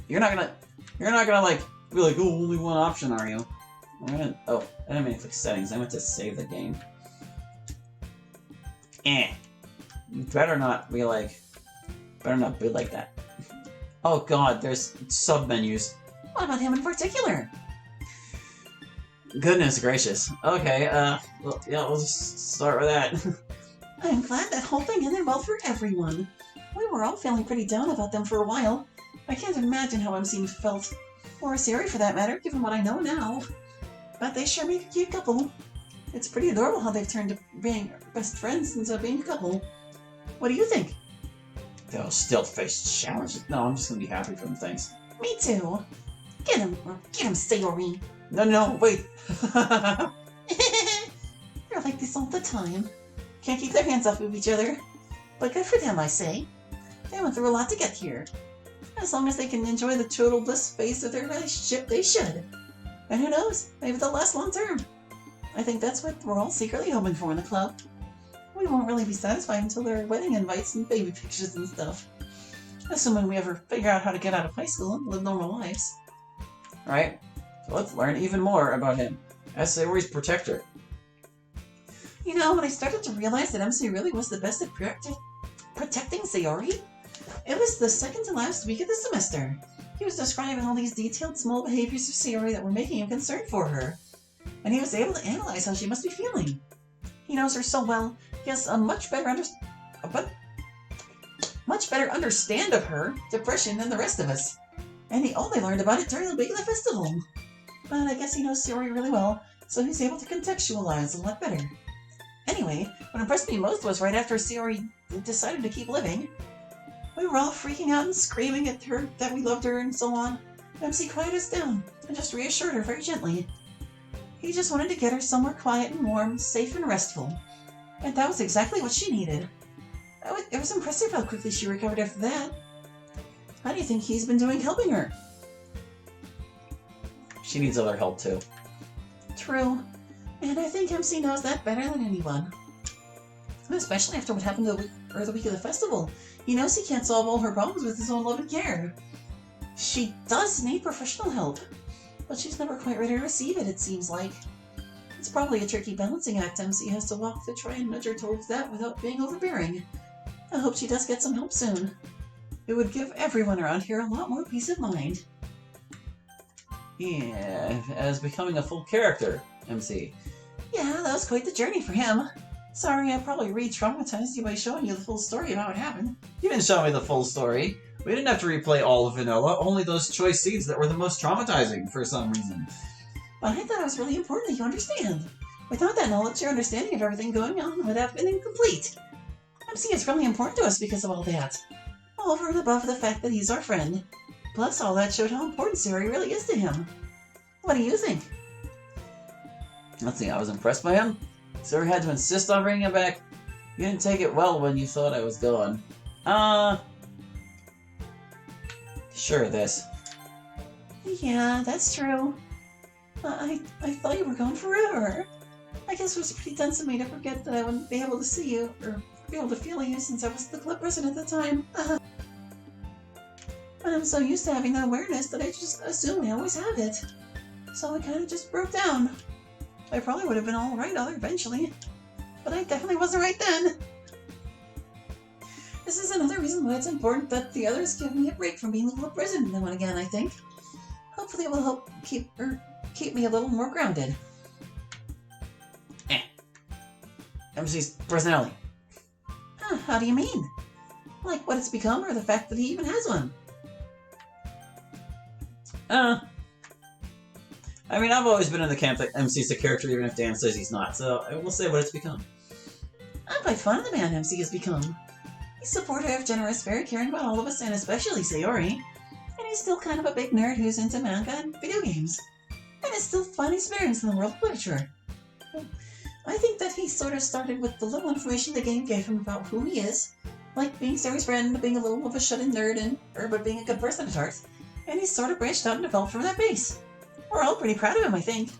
You're not gonna like be like, oh, only one option, are you? Oh, I didn't mean to click settings. I meant to save the game. You better not be like that. Oh God, there's sub menus. What about him in particular? Goodness gracious. Okay, well, yeah, we'll just start with that. I'm glad that whole thing ended well for everyone. We were all feeling pretty down about them for a while. I can't imagine how MC felt, or Siri for that matter, given what I know now. But they sure make a cute couple. It's pretty adorable how they've turned to being best friends instead of being a couple. What do you think? They'll still face challenges. No, I'm just gonna be happy for them, thanks. Me too. Get him, Sayori. No, wait. They're like this all the time. Can't keep their hands off of each other. But good for them, I say. They went through a lot to get here. As long as they can enjoy the total bliss phase of their relationship, they should. And who knows, maybe they'll last long term. I think that's what we're all secretly hoping for in the club. We won't really be satisfied until there are wedding invites and baby pictures and stuff. Assuming we ever figure out how to get out of high school and live normal lives. Right? So let's learn even more about him as Sayori's protector. You know, when I started to realize that MC really was the best at protecting Sayori, it was the second to last week of the semester. He was describing all these detailed small behaviors of Sayori that were making him concerned for her. And he was able to analyze how she must be feeling. He knows her so well, he has a much better understand of her depression than the rest of us. And he only learned about it during the week of the festival. But I guess he knows Sayori really well, so he's able to contextualize a lot better. Anyway, what impressed me most was right after Sayori decided to keep living. We were all freaking out and screaming at her that we loved her and so on. MC quieted us down and just reassured her very gently. He just wanted to get her somewhere quiet and warm, safe and restful. And that was exactly what she needed. It was impressive how quickly she recovered after that. How do you think he's been doing helping her? She needs other help too. True. And I think MC knows that better than anyone. Especially after what happened the week of the festival. He knows he can't solve all her problems with his own love and care. She does need professional help. But she's never quite ready to receive it, it seems like. It's probably a tricky balancing act MC has to walk to try and nudge her towards that without being overbearing. I hope she does get some help soon. It would give everyone around here a lot more peace of mind. Yeah, as becoming a full character, MC. Yeah, that was quite the journey for him. Sorry, I probably re-traumatized you by showing you the full story of how it happened. You didn't show me the full story. We didn't have to replay all of Vanilla, only those choice scenes that were the most traumatizing for some reason. But I thought it was really important that you understand. Without that knowledge, your understanding of everything going on would have been incomplete. MC is really important to us because of all that. Over and above the fact that he's our friend. Plus, all that showed how important Sayori really is to him. What do you think? Let's see, I was impressed by him. Sayori had to insist on bringing him back. You didn't take it well when you thought I was gone. Sure, this. Yeah, that's true. I thought you were gone forever. I guess it was pretty dense of me to forget that I wouldn't be able to see you, or be able to feel you since I was the club president at the time. But I'm so used to having that awareness that I just assume I always have it. So I kind of just broke down. I probably would have been alright eventually. But I definitely wasn't right then. This is another reason why it's important that the others give me a break from being the club president now and again, I think. Hopefully it will help keep me a little more grounded. MC's personality. Huh, how do you mean? Like what it's become or the fact that he even has one? I mean, I've always been in the camp that MC's a character even if Dan says he's not, so I will say what it's become. I'm quite fond of the man MC has become. He's supportive, generous, very caring about all of us, and especially Sayori. And he's still kind of a big nerd who's into manga and video games. And it's still fun experience in the world of literature. I think that he sort of started with the little information the game gave him about who he is, like being Sayori's friend, being a little of a shut-in nerd, but being a good person at heart. And he's sort of branched out and developed from that base. We're all pretty proud of him, I think.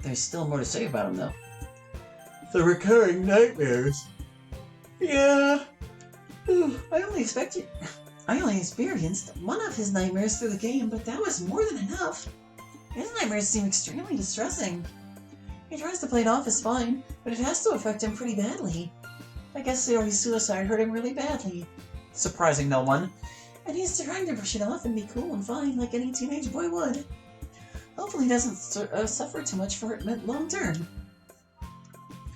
There's still more to say about him, though. The recurring nightmares. Yeah. I only expected I only experienced one of his nightmares through the game, but that was more than enough. His nightmares seem extremely distressing. He tries to play it off as fine, but it has to affect him pretty badly. I guess Sayori's suicide hurt him really badly. Surprising no one. And he's trying to brush it off and be cool and fine like any teenage boy would. Hopefully he doesn't suffer too much for it long term.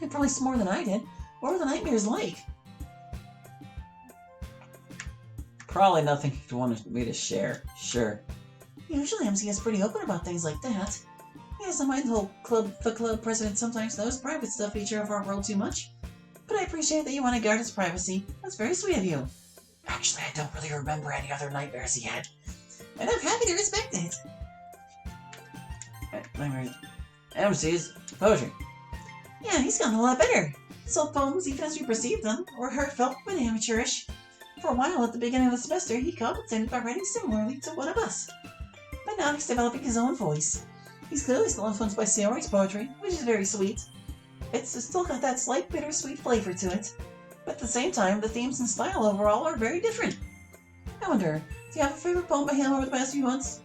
He probably more than I did. What were the nightmares like? Probably nothing he'd want me to share. Sure. Usually MC is pretty open about things like that. He doesn't mind the club president sometimes knows private stuff feature of our world too much. But I appreciate that you want to guard his privacy. That's very sweet of you. Actually, I don't really remember any other nightmares he had. And I'm happy to respect it. Nightmares. MC's poetry. Yeah, he's gotten a lot better. Some poems, even as we perceive them, were heartfelt but amateurish. For a while at the beginning of the semester, he compensated by writing similarly to one of us. But now he's developing his own voice. He's clearly still influenced by Sayori's poetry, which is very sweet. It's still got that slight bittersweet flavor to it. But at the same time, the themes and style overall are very different. I wonder, do you have a favorite poem by him over the past few months?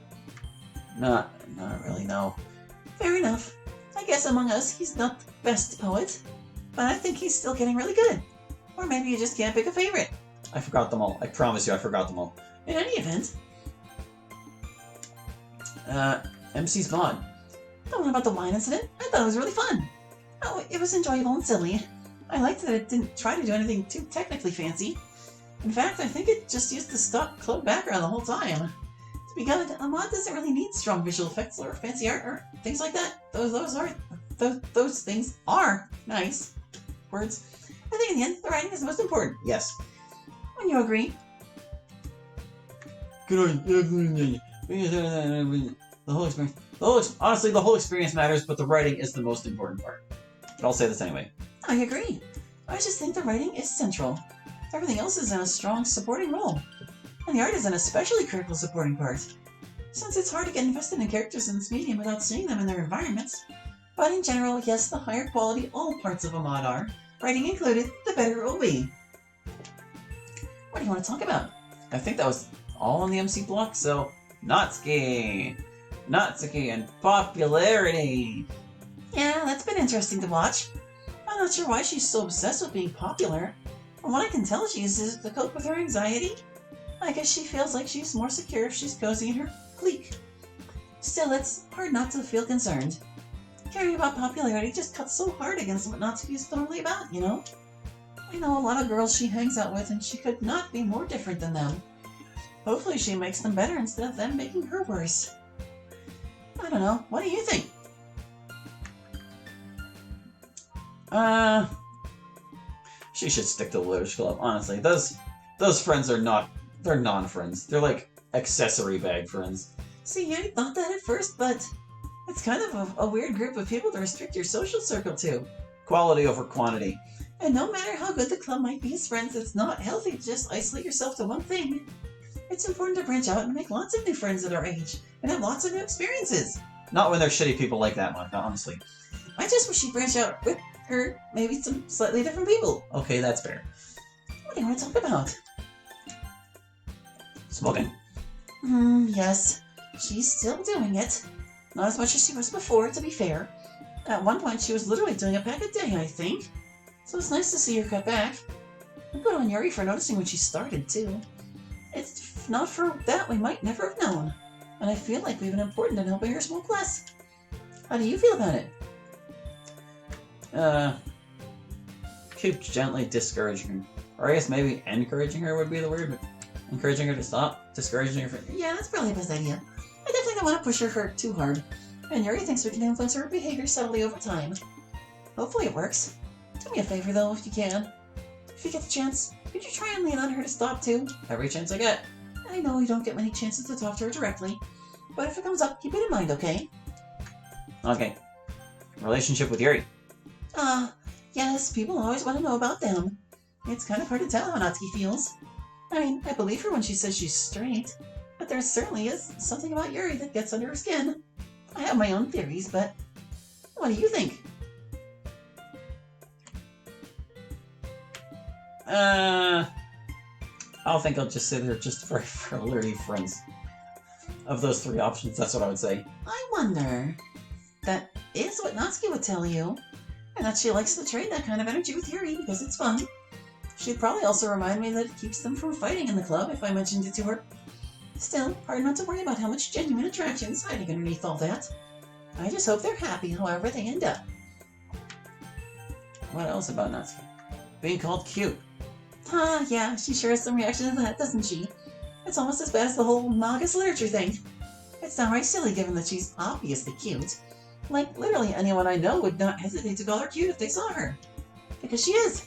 Not really, no. Fair enough. I guess among us, he's not the best poet. But I think he's still getting really good. Or maybe you just can't pick a favorite. I forgot them all. I promise you, I forgot them all. In any event. MC's Vaughn. The one about the wine incident? I thought it was really fun. Oh, it was enjoyable and silly. I liked that it didn't try to do anything too technically fancy. In fact, I think it just used the stock club background the whole time. To be good, a mod doesn't really need strong visual effects or fancy art or things like that. Those things are nice. Words. I think in the end, the writing is the most important. Yes. When you agree. The whole experience. Honestly, the whole experience matters, but the writing is the most important part. But I'll say this anyway. I agree. I just think the writing is central. Everything else is in a strong supporting role. And the art is an especially critical supporting part. Since it's hard to get invested in characters in this medium without seeing them in their environments. But in general, yes, the higher quality all parts of a mod are, writing included, the better it will be. What do you want to talk about? I think that was all on the MC block, so Natsuki and popularity. Yeah, that's been interesting to watch. I'm not sure why she's so obsessed with being popular. From what I can tell, she uses it to cope with her anxiety. I guess she feels like she's more secure if she's cozy in her clique. Still, it's hard not to feel concerned. Caring about popularity just cuts so hard against what Natsuki is totally about, you know? I know a lot of girls she hangs out with, and she could not be more different than them. Hopefully she makes them better instead of them making her worse. I don't know. What do you think? She should stick to the Literature Club, honestly. Those friends are not... They're non-friends. They're like accessory bag friends. See, I thought that at first, but it's kind of a weird group of people to restrict your social circle to. Quality over quantity. And no matter how good the club might be as friends, it's not healthy to just isolate yourself to one thing. It's important to branch out and make lots of new friends at our age, and have lots of new experiences. Not when they're shitty people like that, Monika, honestly. I just wish she'd branch out with her, maybe some slightly different people. Okay, that's fair. What do you want to talk about? Smoking. Yes. She's still doing it. Not as much as she was before, to be fair. At one point, she was literally doing a pack a day, I think. So it's nice to see her cut back. And good on Yuri for noticing when she started, too. If not for that, we might never have known. And I feel like we've been important in helping her smoke less. How do you feel about it? Keep gently discouraging her. Or I guess maybe encouraging her would be the word, but encouraging her to stop, discouraging her for... Yeah, that's probably the best idea. I definitely don't want to push her too hard. And Yuri thinks we can influence her behavior subtly over time. Hopefully it works. Do me a favor, though, if you can. If you get the chance, could you try and lean on her to stop, too? Every chance I get. I know you don't get many chances to talk to her directly, but if it comes up, keep it in mind, okay? Okay. Relationship with Yuri. Yes, people always want to know about them. It's kind of hard to tell how Natsuki feels. I mean, I believe her when she says she's straight, but there certainly is something about Yuri that gets under her skin. I have my own theories, but what do you think? I'll think I'll just say they're just very flirty friends. Of those three options, that's what I would say. I wonder. That is what Natsuki would tell you. And that she likes to trade that kind of energy with Yuri because it's fun. She'd probably also remind me that it keeps them from fighting in the club if I mentioned it to her. Still, hard not to worry about how much genuine attraction is hiding underneath all that. I just hope they're happy however they end up. What else about Natsuki? Being called cute. Yeah, she sure has some reaction to that, doesn't she? It's almost as bad as the whole Magus literature thing. It's downright silly given that she's obviously cute. Like, literally anyone I know would not hesitate to call her cute if they saw her. Because she is.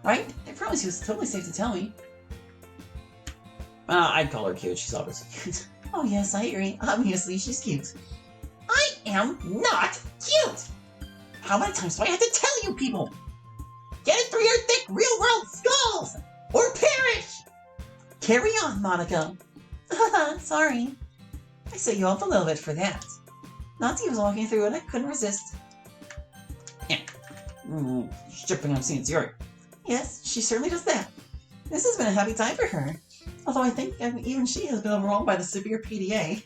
Right? I promise you it's totally safe to tell me. I'd call her cute. She's obviously cute. Oh yes, I agree. Obviously, she's cute. I am not cute! How many times do I have to tell you people? Get it through your thick real-world skulls! Or perish! Carry on, Monika. Haha, sorry. I set you up a little bit for that. Natsuki was walking through and I couldn't resist. Yeah. Stripping on scenes, Yuri. Yes, she certainly does that. This has been a happy time for her. Although I think even she has been overwhelmed by the severe PDA.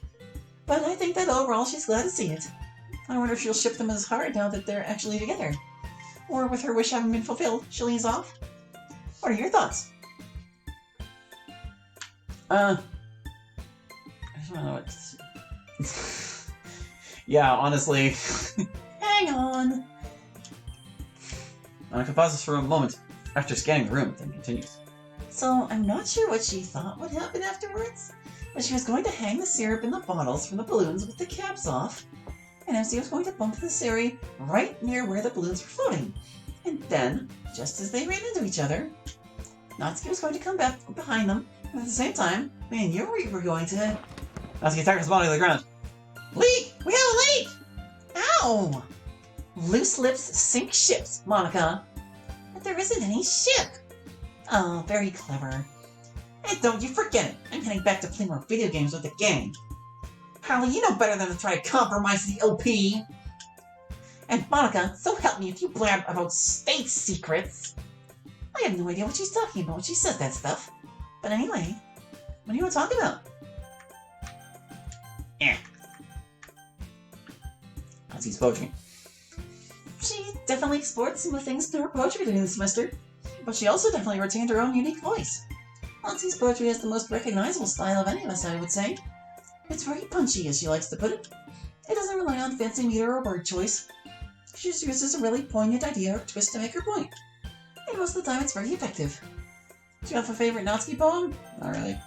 But I think that overall she's glad to see it. I wonder if she'll ship them as hard now that they're actually together. Or with her wish having been fulfilled, she'll ease off. What are your thoughts? I don't know what to say. Yeah, honestly. Hang on. Monika pauses for a moment after scanning the room, then continues. So, I'm not sure what she thought would happen afterwards, but she was going to hang the syrup in the bottles from the balloons with the caps off, and MC was going to bump the syrup right near where the balloons were floating. And then, just as they ran into each other, Natsuki was going to come back behind them, and at the same time, me and Yuri were going to... Natsuki tackles the body to the ground. Leak! We have a leak! Ow! Loose lips sink ships, Monika. But there isn't any ship. Oh, very clever. And don't you forget it. I'm heading back to play more video games with the gang. Harley, you know better than to try to compromise the OP. And Monika, so help me if you blab about state secrets. I have no idea what she's talking about when she says that stuff. But anyway, what do you want to talk about? Natsuki's poetry. She definitely explored some of the things in her poetry during the semester, but she also definitely retained her own unique voice. Natsuki's poetry has the most recognizable style of any of us, I would say. It's very punchy, as she likes to put it. It doesn't rely on fancy meter or word choice. She just uses a really poignant idea or twist to make her point. And most of the time, it's very effective. Do you have a favorite Natsuki poem? Not really.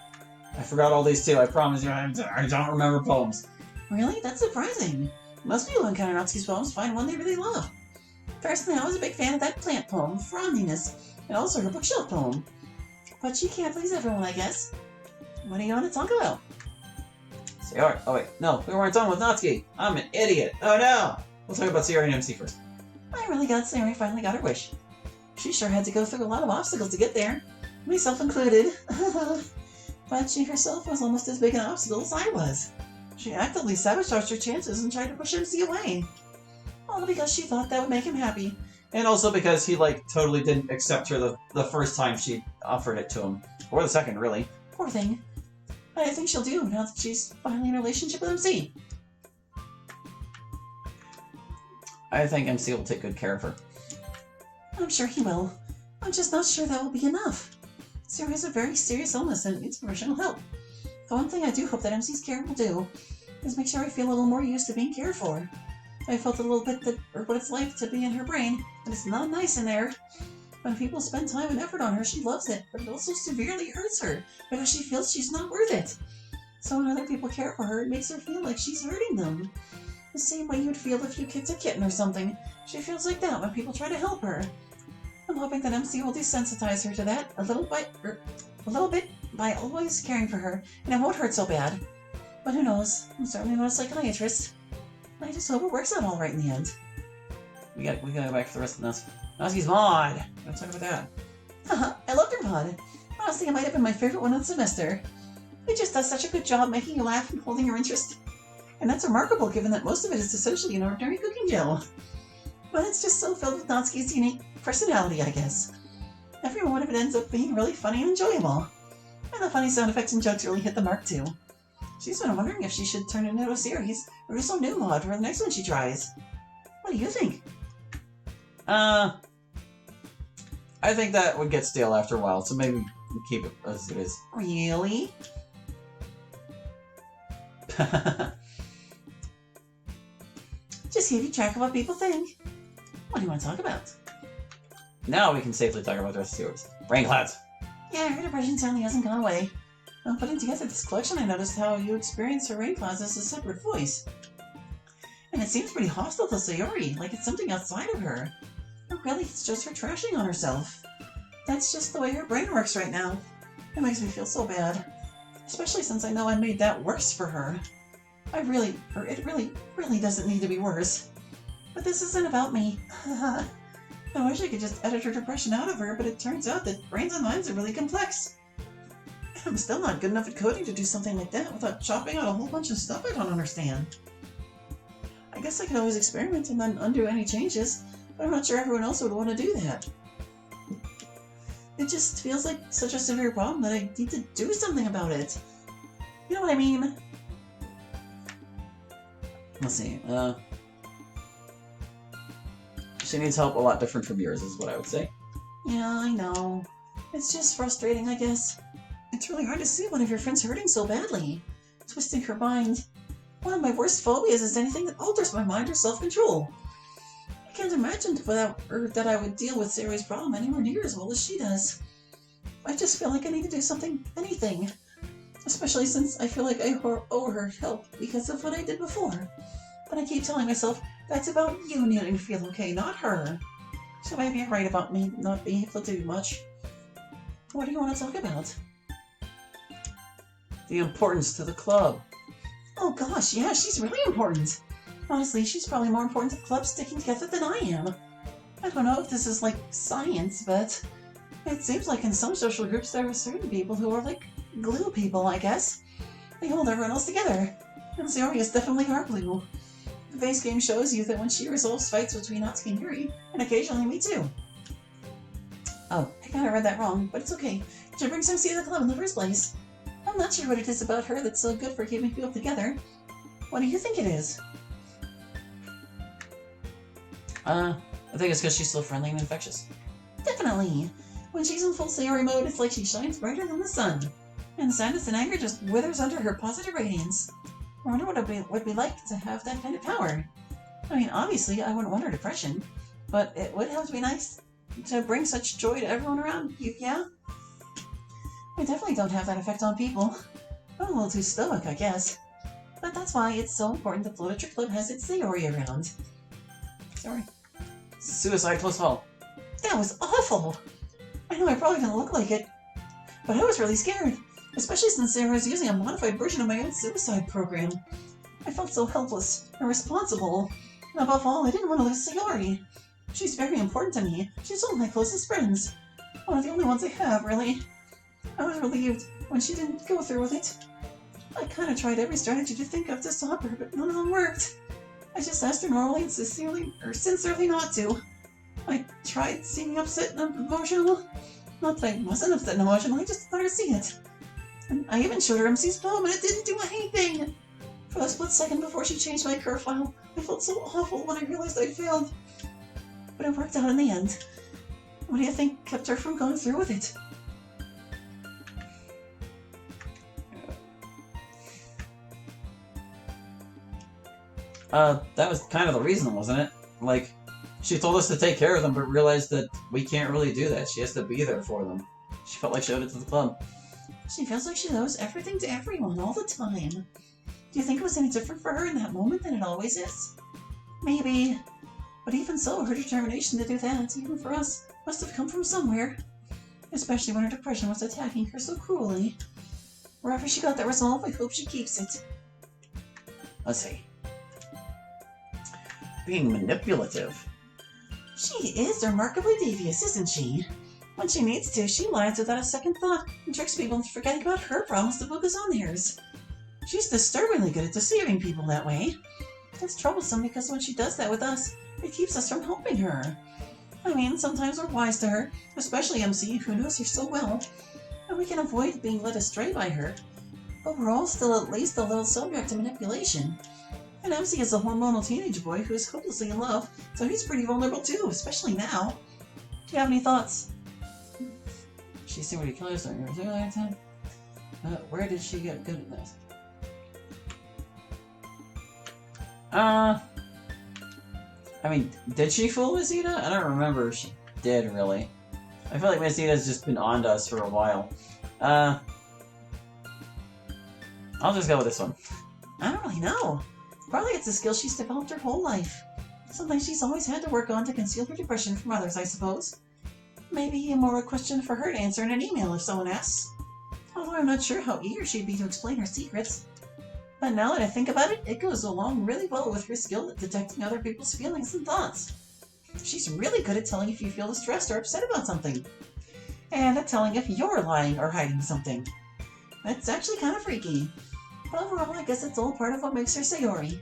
I forgot all these too, I promise you, I don't remember poems. Really? That's surprising. Most people who encounter Natsuki's poems find one they really love. Personally, I was a big fan of that plant poem, Frondiness, and also her bookshelf poem. But she can't please everyone, I guess. What do you want to talk about? Sayori. Oh wait, no, we weren't done with Natsuki. I'm an idiot. Oh no! We'll talk about Sayori and MC first. I really glad Sayori finally got her wish. She sure had to go through a lot of obstacles to get there, myself included. But she herself was almost as big an obstacle as I was. She actively sabotaged her chances and tried to push MC away. All because she thought that would make him happy. And also because he, totally didn't accept her the first time she offered it to him. Or the second, really. Poor thing. But I think she'll do now that she's finally in a relationship with MC. I think MC will take good care of her. I'm sure he will. I'm just not sure that will be enough. Sayori has a very serious illness and needs professional help. The one thing I do hope that MC's care will do is make sure I feel a little more used to being cared for. I felt a little bit what it's like to be in her brain, and it's not nice in there. When people spend time and effort on her, she loves it, but it also severely hurts her because she feels she's not worth it. So when other people care for her, it makes her feel like she's hurting them. The same way you'd feel if you kicked a kitten or something. She feels like that when people try to help her. I'm hoping that MC will desensitize her to that a little bit by always caring for her, and it won't hurt so bad. But who knows? I'm certainly not a psychiatrist. I just hope it works out all right in the end. We gotta go back to the rest of Natsuki. Natsuki's mod! Let's talk about that. Haha, I loved her mod. Honestly, it might have been my favorite one of the semester. It just does such a good job making you laugh and holding your interest. And that's remarkable given that most of it is essentially an ordinary cooking gel. But it's just so filled with Natsuki's unique personality, I guess. Every one of it ends up being really funny and enjoyable. And the funny sound effects and jokes really hit the mark too. She's been wondering if she should turn it into a series or do some new mod for the next one she tries. What do you think? I think that would get stale after a while, so maybe we keep it as it is. Really? Just keeping track of what people think. What do you want to talk about? Now we can safely talk about the rest of the series. Rain clouds. Yeah, her depression certainly hasn't gone away. While putting together this collection, I noticed how you experience her rain clouds as a separate voice. And it seems pretty hostile to Sayori, like it's something outside of her. Or really, it's just her trashing on herself. That's just the way her brain works right now. It makes me feel so bad. Especially since I know I made that worse for her. It really doesn't need to be worse. But this isn't about me. I wish I could just edit her depression out of her, but it turns out that brains and minds are really complex. I'm still not good enough at coding to do something like that without chopping out a whole bunch of stuff I don't understand. I guess I could always experiment and then undo any changes, but I'm not sure everyone else would want to do that. It just feels like such a severe problem that I need to do something about it. You know what I mean? Let's see, she needs help a lot different from yours, is what I would say. Yeah, I know. It's just frustrating, I guess. It's really hard to see one of your friends hurting so badly. Twisting her mind. One of my worst phobias is anything that alters my mind or self-control. I can't imagine that I would deal with Sayori's problem anywhere near as well as she does. I just feel like I need to do anything. Especially since I feel like I owe her help because of what I did before. But I keep telling myself, that's about you needing to feel okay, not her. So maybe you're right about me not being able to do much. What do you want to talk about? The importance to the club. Oh gosh, yeah, she's really important. Honestly, she's probably more important to the club sticking together than I am. I don't know if this is like science, but it seems like in some social groups there are certain people who are like glue people, I guess. They hold everyone else together. And Sayori is definitely our glue. The base game shows you that when she resolves fights between Natsuki and Yuri, and occasionally me too. Oh, I kinda read that wrong, but it's okay. She brings MC to the club in the first place. I'm not sure what it is about her that's so good for keeping people together. What do you think it is? I think it's because she's so friendly and infectious. Definitely. When she's in full Sayori mode, it's like she shines brighter than the sun. And sadness and anger just withers under her positive radiance. I wonder what it would be like to have that kind of power. I mean, obviously, I wouldn't want her depression, but it would have to be nice to bring such joy to everyone around you, yeah? I definitely don't have that effect on people. I'm a little too stoic, I guess. But that's why it's so important that the Literature Club has its Sayori around. Sorry. Suicide close call. That was awful! I know I probably didn't look like it, but I was really scared. Especially since Sarah was using a modified version of my own suicide program. I felt so helpless and responsible. And above all, I didn't want to lose Sayori. She's very important to me. She's one of my closest friends. One of the only ones I have, really. I was relieved when she didn't go through with it. I kind of tried every strategy to think of to stop her, but none of them worked. I just asked her normally and sincerely not to. I tried seeming upset and emotional. Not that I wasn't upset and emotional, I just let her see it. And I even showed her MC's poem and it didn't do anything! For a split second before she changed my curve file, I felt so awful when I realized I'd failed. But it worked out in the end. What do you think kept her from going through with it? That was kind of the reason, wasn't it? Like, she told us to take care of them, but realized that we can't really do that. She has to be there for them. She felt like she owed it to the club. She feels like she owes everything to everyone all the time. Do you think it was any different for her in that moment than it always is? Maybe. But even so, her determination to do that, even for us, must have come from somewhere. Especially when her depression was attacking her so cruelly. Wherever she got that resolve, I hope she keeps it. Let's see. Being manipulative. She is remarkably devious, isn't she? When she needs to, she lies without a second thought and tricks people into forgetting about her promise to focus on theirs. She's disturbingly good at deceiving people that way. It's troublesome because when she does that with us, it keeps us from helping her. I mean, sometimes we're wise to her, especially MC, who knows her so well. and we can avoid being led astray by her. But we're all still at least a little subject to manipulation. And MC is a hormonal teenage boy who is hopelessly in love, so he's pretty vulnerable too, especially now. Do you have any thoughts? She seemed to kill us during her time. Where did she get good at this? I mean, did she fool Miss Ida? I don't remember if she did, really. I feel like Miss Ida's just been on to us for a while. I'll just go with this one. I don't really know. Probably it's a skill she's developed her whole life. Something she's always had to work on to conceal her depression from others, I suppose. Maybe more a question for her to answer in an email if someone asks. Although I'm not sure how eager she'd be to explain her secrets. But now that I think about it, it goes along really well with her skill at detecting other people's feelings and thoughts. She's really good at telling if you feel distressed or upset about something. And at telling if you're lying or hiding something. That's actually kind of freaky. But overall, I guess it's all part of what makes her Sayori.